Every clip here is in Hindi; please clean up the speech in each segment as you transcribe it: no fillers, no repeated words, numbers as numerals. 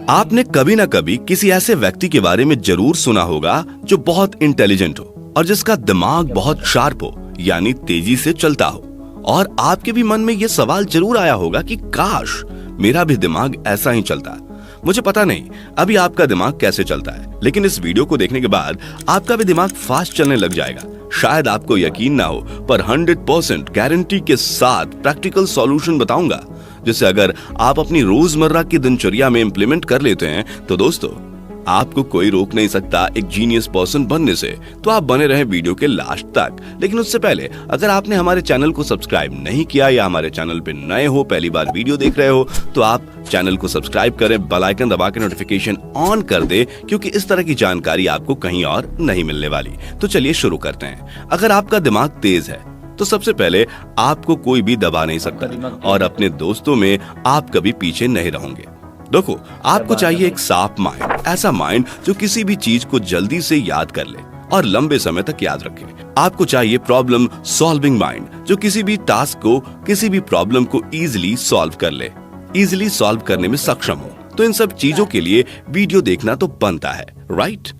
आपने कभी ना कभी किसी ऐसे व्यक्ति के बारे में जरूर सुना होगा जो बहुत इंटेलिजेंट हो और जिसका दिमाग बहुत शार्प हो, यानी तेजी से चलता हो। और आपके भी मन में यह सवाल जरूर आया होगा कि काश मेरा भी दिमाग ऐसा ही चलता। मुझे पता नहीं अभी आपका दिमाग कैसे चलता है, लेकिन इस वीडियो को देखने के बाद आपका भी दिमाग फास्ट चलने लग जाएगा। शायद आपको यकीन ना हो, पर 100% गारंटी के साथ प्रैक्टिकल सॉल्यूशन बताऊंगा, जिसे अगर आप अपनी रोजमर्रा की दिनचर्या में इंप्लीमेंट कर लेते हैं तो दोस्तों आपको कोई रोक नहीं सकता एक जीनियस पर्सन बनने से। तो आप बने रहे वीडियो के लास्ट तक। लेकिन उससे पहले अगर आपने हमारे चैनल को सब्सक्राइब नहीं किया या हमारे चैनल पे नए हो, पहली बार वीडियो देख रहे हो, तो आप चैनल को सब्सक्राइब करें, बेल आइकन दबा के नोटिफिकेशन ऑन कर दे, क्योंकि इस तरह की जानकारी आपको कहीं और नहीं मिलने वाली। तो चलिए शुरू करते हैं। अगर आपका दिमाग तेज है तो सबसे पहले आपको कोई भी दबा नहीं सकता और अपने दोस्तों में आप कभी पीछे नहीं रहोगे। देखो, आपको चाहिए एक साफ माइंड, ऐसा माइंड जो किसी भी चीज को जल्दी से याद कर ले और लंबे समय तक याद रखे। आपको चाहिए प्रॉब्लम सॉल्विंग माइंड, जो किसी भी टास्क को, किसी भी प्रॉब्लम को इजीली सॉल्व कर ले, इजीली सॉल्व करने में सक्षम हो। तो इन सब चीजों के लिए वीडियो देखना तो बनता है, राइट?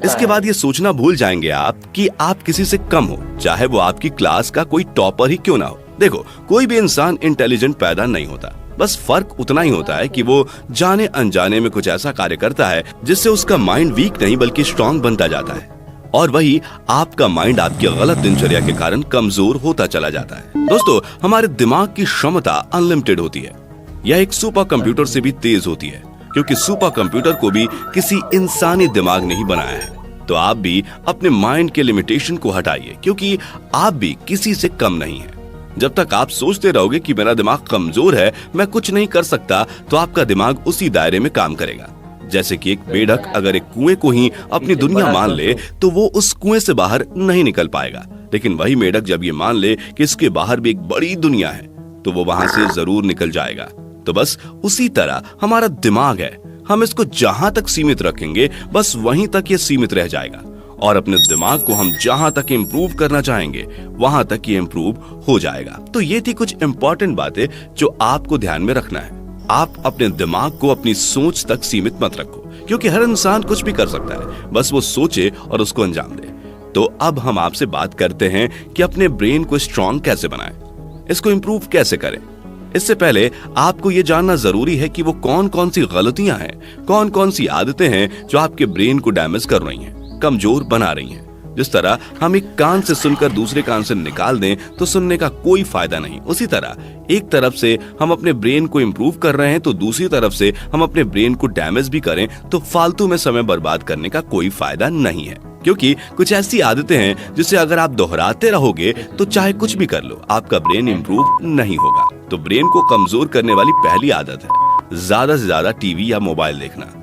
इसके बाद ये सोचना भूल जाएंगे आप कि आप किसी से कम हो, चाहे वो आपकी क्लास का कोई टॉपर ही क्यों ना हो। देखो, कोई भी इंसान इंटेलिजेंट पैदा नहीं होता, बस फर्क उतना ही होता है कि वो जाने अनजाने में कुछ ऐसा कार्य करता है जिससे उसका माइंड वीक नहीं बल्कि स्ट्रांग बनता जाता है। और वही आपका माइंड आपकी गलत दिनचर्या के कारण कमजोर होता चला जाता है। दोस्तों, हमारे दिमाग की क्षमता अनलिमिटेड होती है। यह एक सुपर कंप्यूटर से भी तेज होती है, क्योंकि सुपर कंप्यूटर को भी किसी इंसानी दिमाग ने ही बनाया है। तो आप भी अपने माइंड के लिमिटेशन को हटाइए, क्योंकि आप भी किसी से कम नहीं है। जब तक आप सोचते रहोगे कि मेरा दिमाग कमजोर है, मैं कुछ नहीं कर सकता, तो आपका दिमाग उसी दायरे में काम करेगा। जैसे कि एक बेढक अगर एक कुएं को ही अपनी दुनिया मान ले तो वो उस कुएं से बाहर नहीं निकल पाएगा। लेकिन वही मेढक जब ये मान ले कि इसके बाहर भी एक बड़ी दुनिया है, तो वो वहां से जरूर निकल जाएगा। तो बस उसी तरह हमारा दिमाग है, हम इसको जहां तक सीमित रखेंगे बस वहीं तक ये सीमित रह जाएगा, और अपने दिमाग को हम जहां तक इम्प्रूव करना चाहेंगे वहां तक ये इम्प्रूव हो जाएगा। तो ये थी कुछ इंपॉर्टेंट बातें जो आपको ध्यान में रखना है। आप अपने दिमाग को अपनी सोच तक सीमित मत रखो, क्योंकि हर इंसान कुछ भी कर सकता है, बस वो सोचे और उसको अंजाम दे। तो अब हम आपसे बात करते हैं कि अपने ब्रेन को स्ट्रांग कैसे बनाएं, इसको इम्प्रूव कैसे करें। इससे पहले आपको ये जानना जरूरी है कि वो कौन कौन सी गलतियां हैं, कौन कौन सी आदतें हैं जो आपके ब्रेन को डैमेज कर रही हैं, कमजोर बना रही हैं। जिस तरह हम एक कान से सुनकर दूसरे कान से निकाल दें तो सुनने का कोई फायदा नहीं, उसी तरह एक तरफ से हम अपने ब्रेन को इम्प्रूव कर रहे हैं तो दूसरी तरफ से हम अपने ब्रेन को डैमेज भी करें तो फालतू में समय बर्बाद करने का कोई फायदा नहीं है। क्योंकि कुछ ऐसी आदतें हैं जिसे अगर आप दोहराते रहोगे तो चाहे कुछ भी कर लो, आपका ब्रेन इम्प्रूव नहीं होगा। तो ब्रेन को कमजोर करने वाली पहली आदत है ज्यादा से ज्यादा टीवी या मोबाइल देखना।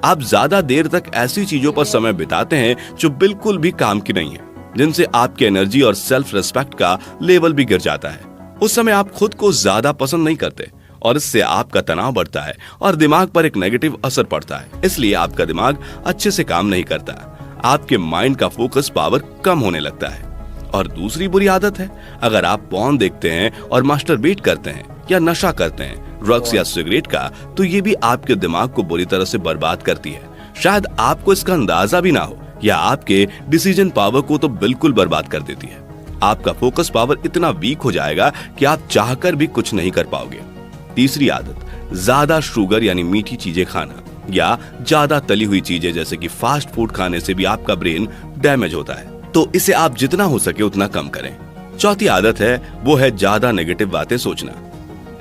आप ज्यादा देर तक ऐसी चीजों पर समय बिताते हैं जो बिल्कुल भी काम की नहीं है, जिनसे आपकी एनर्जी और सेल्फ रिस्पेक्ट का लेवल भी गिर जाता है। उस समय आप खुद को ज्यादा पसंद नहीं करते और इससे आपका तनाव बढ़ता है और दिमाग पर एक नेगेटिव असर पड़ता है। इसलिए आपका दिमाग अच्छे से काम नहीं करता, आपके माइंड का फोकस पावर कम होने लगता है। और दूसरी बुरी आदत है, अगर आप पॉर्न देखते हैं और मास्टरबेट करते हैं या नशा करते हैं, ड्रग्स या सिगरेट का, तो ये भी आपके दिमाग को बुरी तरह से बर्बाद करती है। शायद आपको इसका अंदाजा भी ना हो, या आपके डिसीजन पावर को तो बिल्कुल बर्बाद कर देती है। आपका फोकस पावर इतना वीक हो जाएगा कि आप चाहकर भी कुछ नहीं कर पाओगे। तीसरी आदत, ज्यादा शुगर यानी मीठी चीजें खाना या ज्यादा तली हुई चीजें जैसे कि फास्ट फूड खाने से भी आपका ब्रेन डैमेज होता है, तो इसे आप जितना हो सके उतना कम करें। चौथी आदत है वो है ज्यादा नेगेटिव बातें सोचना।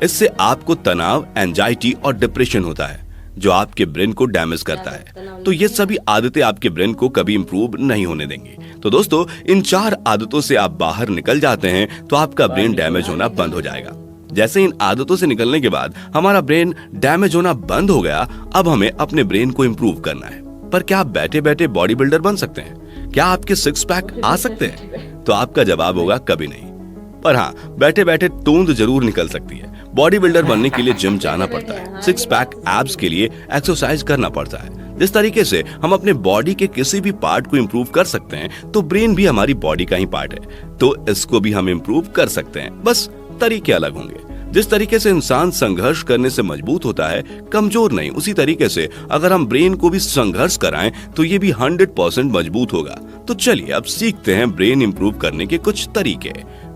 इससे आपको तनाव, एंजाइटी और डिप्रेशन होता है जो आपके ब्रेन को डैमेज करता है। तो ये सभी आदतें आपके ब्रेन को कभी इंप्रूव नहीं होने देंगी। तो दोस्तों, इन 4 आदतों से आप बाहर निकल जाते हैं तो आपका ब्रेन डैमेज होना बंद हो जाएगा। जैसे इन आदतों से निकलने के बाद हमारा ब्रेन डैमेज होना बंद हो गया, अब हमें अपने ब्रेन को इंप्रूव करना है। पर क्या आप बैठे बैठे बॉडी बिल्डर बन सकते हैं? क्या आपके 6 पैक आ सकते हैं? तो आपका जवाब होगा कभी नहीं। पर हाँ, बैठे बैठे तोंद जरूर निकल सकती है। बॉडी बिल्डर बनने के लिए जिम जाना पड़ता है, 6 पैक एब्स के लिए एक्सरसाइज करना पड़ता है। जिस तरीके से हम अपने बॉडी के किसी भी पार्ट को इम्प्रूव कर सकते हैं, तो ब्रेन भी हमारी बॉडी का ही पार्ट है, तो इसको भी हम इम्प्रूव कर सकते हैं, बस तरीके अलग होंगे। जिस तरीके से इंसान संघर्ष करने से मजबूत होता है, कमजोर नहीं, उसी तरीके से अगर हम ब्रेन को भी संघर्ष कराएं तो ये भी 100% मजबूत होगा। तो चलिए अब सीखते हैं ब्रेन इंप्रूव करने के कुछ तरीके।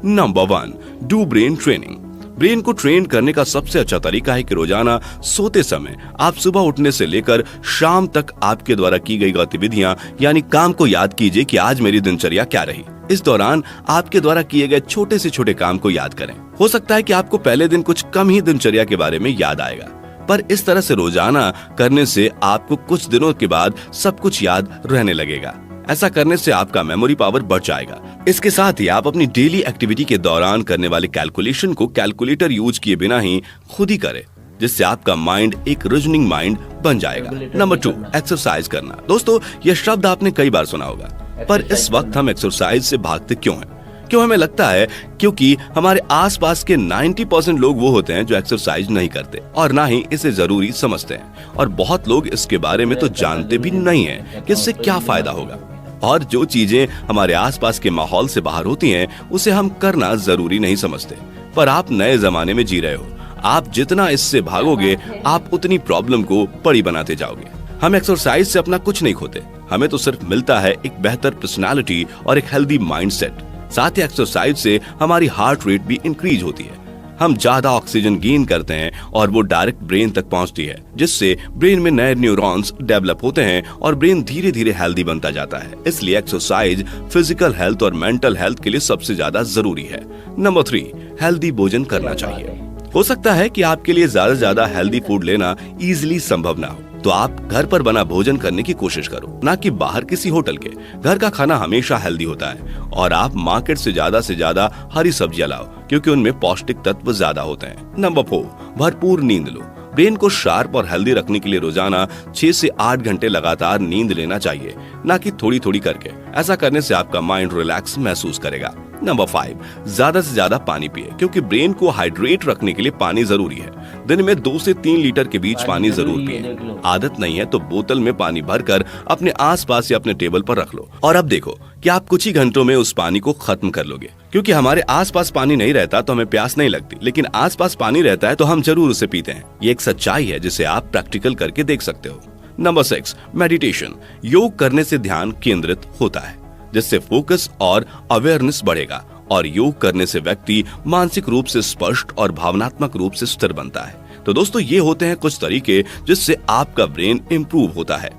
Number 1, do brain training. Brain को ट्रेन करने का सबसे अच्छा तरीका है कि रोजाना सोते समय आप सुबह उठने से लेकर शाम तक आपके द्वारा की गई गतिविधियां यानी काम को याद कीजिए कि आज मेरी दिनचर्या क्या रही। इस दौरान आपके द्वारा किए गए छोटे से छोटे काम को याद करें। हो सकता है कि आपको पहले दिन कुछ कम ही दिनचर्या के बारे में याद आएगा, पर इस तरह से रोजाना करने से आपको कुछ दिनों के बाद सब कुछ याद रहने लगेगा। ऐसा करने से आपका मेमोरी पावर बढ़ जाएगा। इसके साथ ही आप अपनी डेली एक्टिविटी के दौरान करने वाले कैलकुलेशन को कैलकुलेटर यूज किए बिना ही खुद ही करें, जिससे आपका माइंड एक रीजनिंग माइंड बन जाएगा। नंबर 2, एक्सरसाइज करना। दोस्तों, यह शब्द आपने कई बार सुना होगा, पर इस वक्त हम एक्सरसाइज से भागते क्यों हैं? क्यों हमें लगता है? क्योंकि हमारे आसपास के 90% लोग वो होते हैं जो एक्सरसाइज नहीं करते और ना ही इसे जरूरी समझते हैं, और बहुत लोग इसके बारे में तो जानते भी नहीं हैं कि इससे क्या फायदा होगा। और जो चीजें हमारे आसपास के माहौल से बाहर होती हैं, उसे हम करना जरूरी नहीं समझते। पर आप नए जमाने में जी रहे हो। आप जितना इससे भागोगे, आप उतनी प्रॉब्लम को बड़ी बनाते जाओगे। हम एक्सरसाइज से अपना कुछ नहीं खोते, हमें तो सिर्फ मिलता है एक बेहतर पर्सनालिटी और एक हेल्दी माइंडसेट। साथ ही एक्सरसाइज से हमारी हार्ट रेट भी इंक्रीज होती है। हम ज्यादा ऑक्सीजन गेन करते हैं और वो डायरेक्ट ब्रेन तक पहुंचती है, जिससे ब्रेन में नए न्यूरॉन्स डेवलप होते हैं और ब्रेन धीरे धीरे हेल्दी बनता जाता है। इसलिए एक्सरसाइज फिजिकल हेल्थ और मेंटल हेल्थ के लिए सबसे ज्यादा जरूरी है। नंबर 3, हेल्दी भोजन करना चाहिए। हो सकता है कि आपके लिए ज्यादा से ज्यादा हेल्दी फूड लेना इजीली संभव ना हो, तो आप घर पर बना भोजन करने की कोशिश करो, ना कि बाहर किसी होटल के। घर का खाना हमेशा हेल्दी होता है, और आप मार्केट से ज्यादा हरी सब्जियां लाओ, क्योंकि उनमें पौष्टिक तत्व ज्यादा होते हैं। नंबर 4, भरपूर नींद लो। ब्रेन को शार्प और हेल्दी रखने के लिए रोजाना 6 से 8 घंटे लगातार नींद लेना चाहिए, ना कि थोड़ी थोड़ी करके। ऐसा करने से आपका माइंड रिलैक्स महसूस करेगा। नंबर 5, ज्यादा से ज्यादा पानी पिए, क्योंकि ब्रेन को हाइड्रेट रखने के लिए पानी जरूरी है। दिन में 2 से 3 लीटर के बीच पानी जरूर पिए। आदत नहीं है तो बोतल में पानी भरकर अपने आसपास या अपने टेबल पर रख लो, और अब देखो कि आप कुछ ही घंटों में उस पानी को खत्म कर लोगे। क्योंकि हमारे आसपास पानी नहीं रहता तो हमें प्यास नहीं लगती, लेकिन आसपास पानी रहता है तो हम जरूर उसे पीते हैं। ये एक सच्चाई है जिसे आप प्रैक्टिकल करके देख सकते हो। Number 6, meditation. योग करने से ध्यान केंद्रित होता है, जिससे फोकस और अवेयरनेस बढ़ेगा, और योग करने से व्यक्ति मानसिक रूप से स्पष्ट और भावनात्मक रूप से स्थिर बनता है। तो दोस्तों, ये होते हैं कुछ तरीके जिससे आपका ब्रेन इंप्रूव होता है।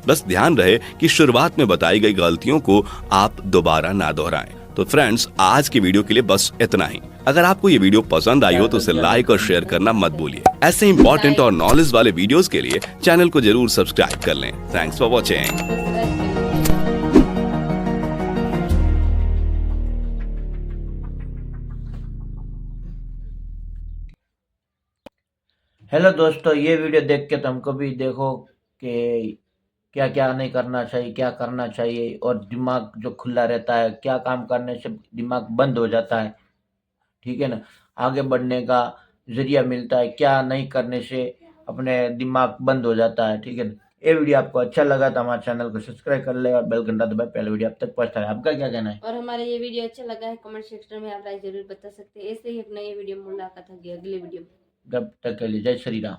बस ध्यान रहे कि शुरुआत में बताई गई गलतियों को आप दोबारा ना दोहराएं। तो फ्रेंड्स, आज की वीडियो के लिए बस इतना ही। अगर आपको ये वीडियो पसंद आई हो तो उसे लाइक और शेयर करना मत भूलिए। ऐसे इंपॉर्टेंट और नॉलेज वाले वीडियोस के लिए चैनल को जरूर सब्सक्राइब कर लें। Thanks for watching. हेलो दोस्तों, ये वीडियो देख के तुमको भी देखो कि क्या क्या नहीं करना चाहिए, क्या करना चाहिए, और दिमाग जो खुला रहता है, क्या काम करने से दिमाग बंद हो जाता है, ठीक है ना, आगे बढ़ने का जरिया मिलता है, क्या नहीं करने से अपने दिमाग बंद हो जाता है, ठीक है ना। ये वीडियो आपको अच्छा लगा तो हमारे चैनल को सब्सक्राइब कर ले और बेल घंटा दबाए, पहले वीडियो आप तक पहुंचता है। आपका क्या कहना है? और हमारा ये वीडियो अच्छा लगा है कमेंट सेक्शन में आप राय जरूर बता सकते हैं। ऐसे ही एक नई वीडियो मुलाकात होगी अगले वीडियो में। जब तक के लिए जय श्री राम।